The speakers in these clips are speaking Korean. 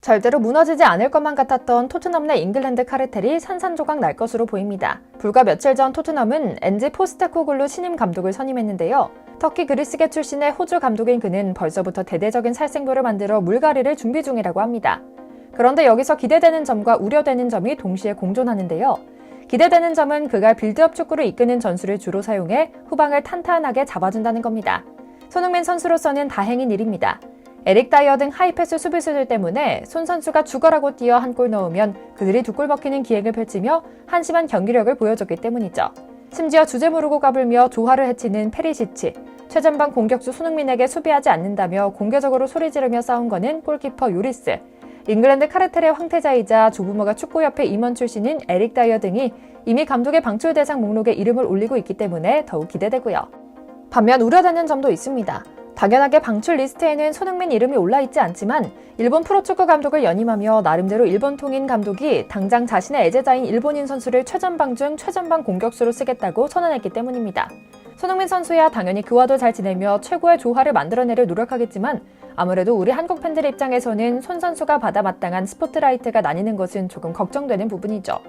절대로 무너지지 않을 것만 같았던 토트넘 내 잉글랜드 카르텔이 산산조각 날 것으로 보입니다. 불과 며칠 전 토트넘은 엔지 포스테코글루 신임 감독을 선임했는데요. 터키 그리스계 출신의 호주 감독인 그는 벌써부터 대대적인 살생부를 만들어 물갈이를 준비 중이라고 합니다. 그런데 여기서 기대되는 점과 우려되는 점이 동시에 공존하는데요. 기대되는 점은 그가 빌드업 축구를 이끄는 전술을 주로 사용해 후방을 탄탄하게 잡아준다는 겁니다. 손흥민 선수로서는 다행인 일입니다. 에릭 다이어 등 하이패스 수비수들 때문에 손 선수가 죽어라고 뛰어 한 골 넣으면 그들이 두 골 먹히는 기획을 펼치며 한심한 경기력을 보여줬기 때문이죠. 심지어 주제 모르고 까불며 조화를 해치는 페리시치, 최전방 공격수 손흥민에게 수비하지 않는다며 공개적으로 소리 지르며 싸운 거는 골키퍼 요리스, 잉글랜드 카르텔의 황태자이자 조부모가 축구협회 임원 출신인 에릭 다이어 등이 이미 감독의 방출 대상 목록에 이름을 올리고 있기 때문에 더욱 기대되고요. 반면 우려되는 점도 있습니다. 당연하게 방출 리스트에는 손흥민 이름이 올라있지 않지만 일본 프로축구 감독을 연임하며 나름대로 일본 통인 감독이 당장 자신의 애제자인 일본인 선수를 최전방 중 최전방 공격수로 쓰겠다고 선언했기 때문입니다. 손흥민 선수야 당연히 그와도 잘 지내며 최고의 조화를 만들어내려 노력하겠지만 아무래도 우리 한국 팬들의 입장에서는 손 선수가 받아 마땅한 스포트라이트가 나뉘는 것은 조금 걱정되는 부분이죠.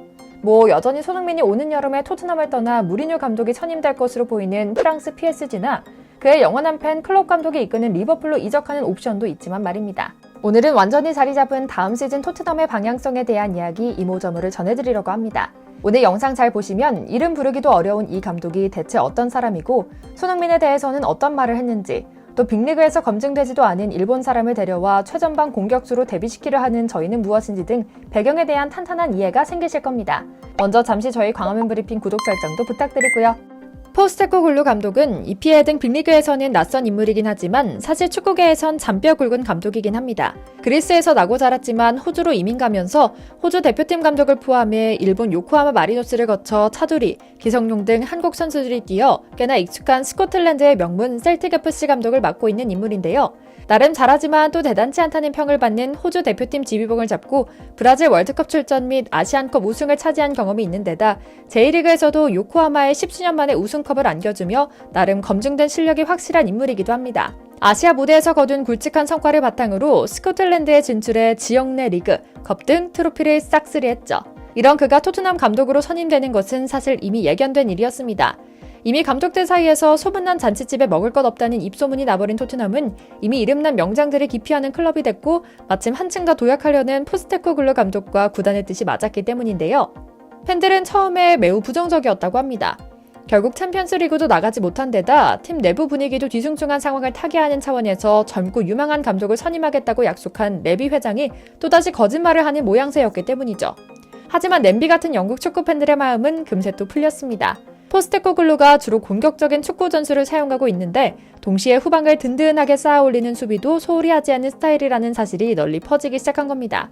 여전히 손흥민이 오는 여름에 토트넘을 떠나 무리뉴 감독이 선임될 것으로 보이는 프랑스 PSG나 그의 영원한 팬 클롭 감독이 이끄는 리버풀로 이적하는 옵션도 있지만 말입니다. 오늘은 완전히 자리 잡은 다음 시즌 토트넘의 방향성에 대한 이야기 이모저모를 전해드리려고 합니다. 오늘 영상 잘 보시면 이름 부르기도 어려운 이 감독이 대체 어떤 사람이고 손흥민에 대해서는 어떤 말을 했는지 또 빅리그에서 검증되지도 않은 일본 사람을 데려와 최전방 공격수로 데뷔시키려 하는 저희는 무엇인지 등 배경에 대한 탄탄한 이해가 생기실 겁니다. 먼저 잠시 저희 광화문 브리핑 구독 설정도 부탁드리고요. 포스테코글루 감독은 EPL 등 빅리그에서는 낯선 인물이긴 하지만 사실 축구계에선 잔뼈 굵은 감독이긴 합니다. 그리스에서 나고 자랐지만 호주로 이민 가면서 호주 대표팀 감독을 포함해 일본 요코하마 마리노스를 거쳐 차두리, 기성용 등 한국 선수들이 뛰어 꽤나 익숙한 스코틀랜드의 명문 셀틱 FC 감독을 맡고 있는 인물인데요. 나름 잘하지만 또 대단치 않다는 평을 받는 호주 대표팀 지휘봉을 잡고 브라질 월드컵 출전 및 아시안컵 우승을 차지한 경험이 있는 데다 J리그에서도 요코하마에 10수년 만에 우승컵을 안겨주며 나름 검증된 실력이 확실한 인물이기도 합니다. 아시아 무대에서 거둔 굵직한 성과를 바탕으로 스코틀랜드의 진출에 지역 내 리그, 컵 등 트로피를 싹쓸이했죠. 이런 그가 토트넘 감독으로 선임되는 것은 사실 이미 예견된 일이었습니다. 이미 감독들 사이에서 소문난 잔치집에 먹을 것 없다는 입소문이 나버린 토트넘은 이미 이름난 명장들이 기피하는 클럽이 됐고 마침 한층 더 도약하려는 포스테코글루 감독과 구단의 뜻이 맞았기 때문인데요. 팬들은 처음에 매우 부정적이었다고 합니다. 결국 챔피언스리그도 나가지 못한 데다 팀 내부 분위기도 뒤숭숭한 상황을 타개하는 차원에서 젊고 유망한 감독을 선임하겠다고 약속한 레비 회장이 또다시 거짓말을 하는 모양새였기 때문이죠. 하지만 냄비 같은 영국 축구 팬들의 마음은 금세 또 풀렸습니다. 포스테코글루가 주로 공격적인 축구 전술을 사용하고 있는데 동시에 후방을 든든하게 쌓아올리는 수비도 소홀히 하지 않는 스타일이라는 사실이 널리 퍼지기 시작한 겁니다.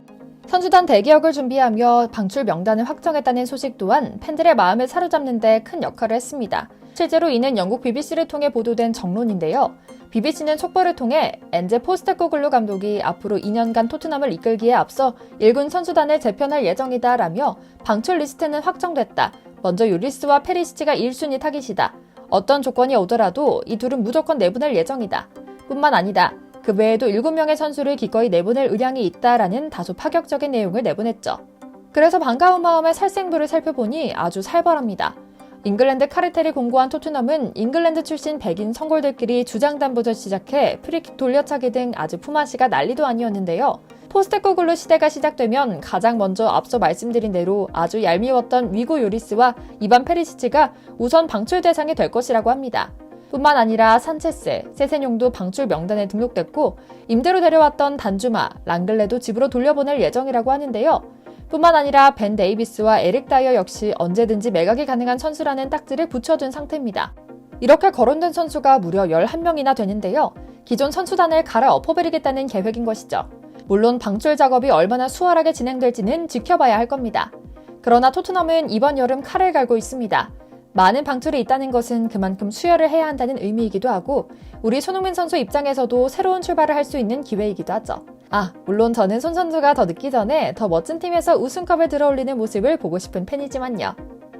선수단 대기억을 준비하며 방출 명단을 확정했다는 소식 또한 팬들의 마음을 사로잡는 데 큰 역할을 했습니다. 실제로 이는 영국 BBC를 통해 보도된 정론인데요. BBC는 속보를 통해 엔제 포스테코글루 감독이 앞으로 2년간 토트넘을 이끌기에 앞서 1군 선수단을 재편할 예정이다라며 방출 리스트는 확정됐다. 먼저 요리스와 페리시치가 1순위 타깃이다. 어떤 조건이 오더라도 이 둘은 무조건 내보낼 예정이다. 뿐만 아니다. 그 외에도 7명의 선수를 기꺼이 내보낼 의향이 있다라는 다소 파격적인 내용을 내보냈죠. 그래서 반가운 마음에 살생부를 살펴보니 아주 살벌합니다. 잉글랜드 카르텔이 공고한 토트넘은 잉글랜드 출신 백인 성골들끼리 주장담부터 시작해 프리킥 돌려차기 등 아주 품앗이가 난리도 아니었는데요. 포스테코글루 시대가 시작되면 가장 먼저 앞서 말씀드린 대로 아주 얄미웠던 위고 요리스와 이반 페리시치가 우선 방출 대상이 될 것이라고 합니다. 뿐만 아니라 산체스, 세세뇽도 방출 명단에 등록됐고 임대로 데려왔던 단주마, 랑글레도 집으로 돌려보낼 예정이라고 하는데요. 뿐만 아니라 벤 데이비스와 에릭 다이어 역시 언제든지 매각이 가능한 선수라는 딱지를 붙여둔 상태입니다. 이렇게 거론된 선수가 무려 11명이나 되는데요. 기존 선수단을 갈아엎어버리겠다는 계획인 것이죠. 물론 방출 작업이 얼마나 수월하게 진행될지는 지켜봐야 할 겁니다. 그러나 토트넘은 이번 여름 칼을 갈고 있습니다. 많은 방출이 있다는 것은 그만큼 수혈을 해야 한다는 의미이기도 하고 우리 손흥민 선수 입장에서도 새로운 출발을 할 수 있는 기회이기도 하죠. 물론 저는 손 선수가 더 늦기 전에 더 멋진 팀에서 우승컵을 들어올리는 모습을 보고 싶은 팬이지만요.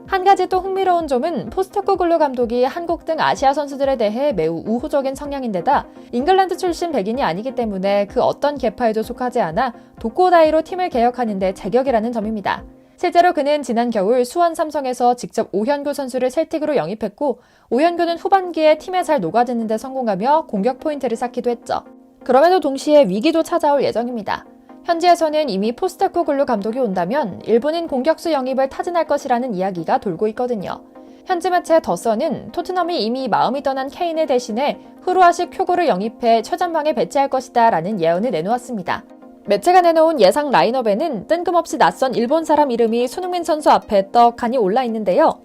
한 가지 또 흥미로운 점은 포스테코글루 감독이 한국 등 아시아 선수들에 대해 매우 우호적인 성향인데다 잉글랜드 출신 백인이 아니기 때문에 그 어떤 계파에도 속하지 않아 독고다이로 팀을 개혁하는 데 제격이라는 점입니다. 실제로 그는 지난 겨울 수원 삼성에서 직접 오현규 선수를 셀틱으로 영입했고 오현규는 후반기에 팀에 잘 녹아드는 데 성공하며 공격 포인트를 쌓기도 했죠. 그럼에도 동시에 위기도 찾아올 예정입니다. 현지에서는 이미 포스테코글루 감독이 온다면 일본인 공격수 영입을 타진할 것이라는 이야기가 돌고 있거든요. 현지 매체 더선은 토트넘이 이미 마음이 떠난 케인을 대신에 후루아시 쿄고를 영입해 최전방에 배치할 것이다 라는 예언을 내놓았습니다. 매체가 내놓은 예상 라인업에는 뜬금없이 낯선 일본 사람 이름이 손흥민 선수 앞에 떡하니 올라 있는데요.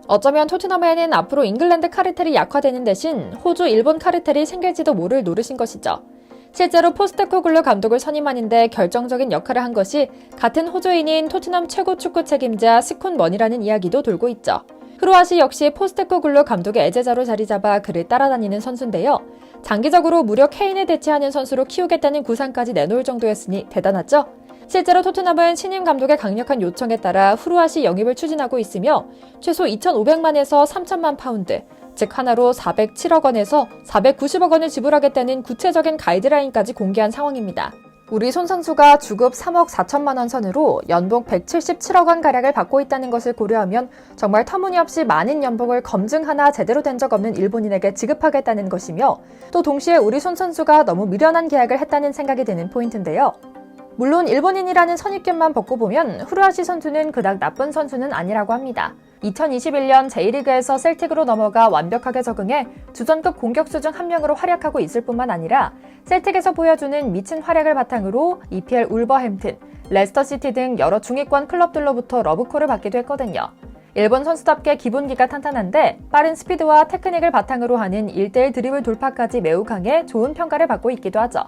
어쩌면 토트넘에는 앞으로 잉글랜드 카르텔이 약화되는 대신 호주, 일본 카르텔이 생길지도 모를 노릇인 것이죠. 실제로 포스테코글루 감독을 선임하는데 결정적인 역할을 한 것이 같은 호주인인 토트넘 최고 축구 책임자 스콘 먼이라는 이야기도 돌고 있죠. 후루아시 역시 포스테코글루 감독의 애제자로 자리 잡아 그를 따라다니는 선수인데요. 장기적으로 무려 케인을 대체하는 선수로 키우겠다는 구상까지 내놓을 정도였으니 대단하죠? 실제로 토트넘은 신임 감독의 강력한 요청에 따라 후루아시 영입을 추진하고 있으며 최소 2,500만에서 3,000만 파운드, 즉 하나로 407억 원에서 490억 원을 지불하겠다는 구체적인 가이드라인까지 공개한 상황입니다. 우리 손 선수가 주급 3억 4천만 원 선으로 연봉 177억 원 가량을 받고 있다는 것을 고려하면 정말 터무니없이 많은 연봉을 검증 하나 제대로 된 적 없는 일본인에게 지급하겠다는 것이며 또 동시에 우리 손 선수가 너무 미련한 계약을 했다는 생각이 드는 포인트인데요. 물론 일본인이라는 선입견만 벗고 보면 후루아시 선수는 그닥 나쁜 선수는 아니라고 합니다. 2021년 J리그에서 셀틱으로 넘어가 완벽하게 적응해 주전급 공격수 중 한 명으로 활약하고 있을 뿐만 아니라 셀틱에서 보여주는 미친 활약을 바탕으로 EPL 울버햄튼, 레스터시티 등 여러 중위권 클럽들로부터 러브콜을 받기도 했거든요. 일본 선수답게 기본기가 탄탄한데 빠른 스피드와 테크닉을 바탕으로 하는 1대1 드리블 돌파까지 매우 강해 좋은 평가를 받고 있기도 하죠.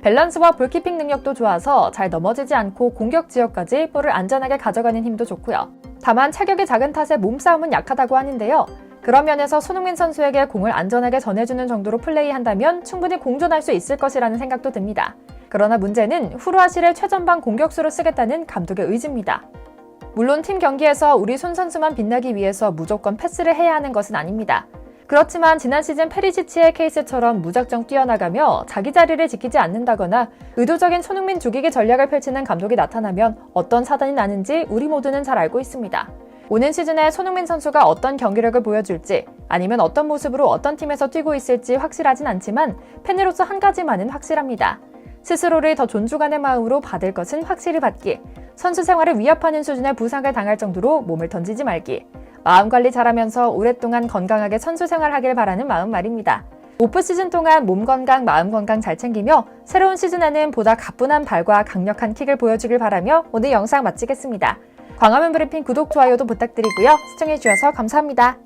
밸런스와 볼키핑 능력도 좋아서 잘 넘어지지 않고 공격 지역까지 볼을 안전하게 가져가는 힘도 좋고요. 다만 체격이 작은 탓에 몸싸움은 약하다고 하는데요. 그런 면에서 손흥민 선수에게 공을 안전하게 전해주는 정도로 플레이한다면 충분히 공존할 수 있을 것이라는 생각도 듭니다. 그러나 문제는 후루아시를 최전방 공격수로 쓰겠다는 감독의 의지입니다. 물론 팀 경기에서 우리 손 선수만 빛나기 위해서 무조건 패스를 해야 하는 것은 아닙니다. 그렇지만 지난 시즌 페리시치의 케이스처럼 무작정 뛰어나가며 자기 자리를 지키지 않는다거나 의도적인 손흥민 죽이기 전략을 펼치는 감독이 나타나면 어떤 사단이 나는지 우리 모두는 잘 알고 있습니다. 오는 시즌에 손흥민 선수가 어떤 경기력을 보여줄지 아니면 어떤 모습으로 어떤 팀에서 뛰고 있을지 확실하진 않지만 팬으로서 한 가지만은 확실합니다. 스스로를 더 존중하는 마음으로 받을 것은 확실히 받기, 선수 생활을 위협하는 수준의 부상을 당할 정도로 몸을 던지지 말기, 마음관리 잘하면서 오랫동안 건강하게 선수 생활하길 바라는 마음 말입니다. 오프 시즌 동안 몸 건강, 마음 건강 잘 챙기며 새로운 시즌에는 보다 가뿐한 발과 강력한 킥을 보여주길 바라며 오늘 영상 마치겠습니다. 광화문 브리핑 구독, 좋아요도 부탁드리고요. 시청해주셔서 감사합니다.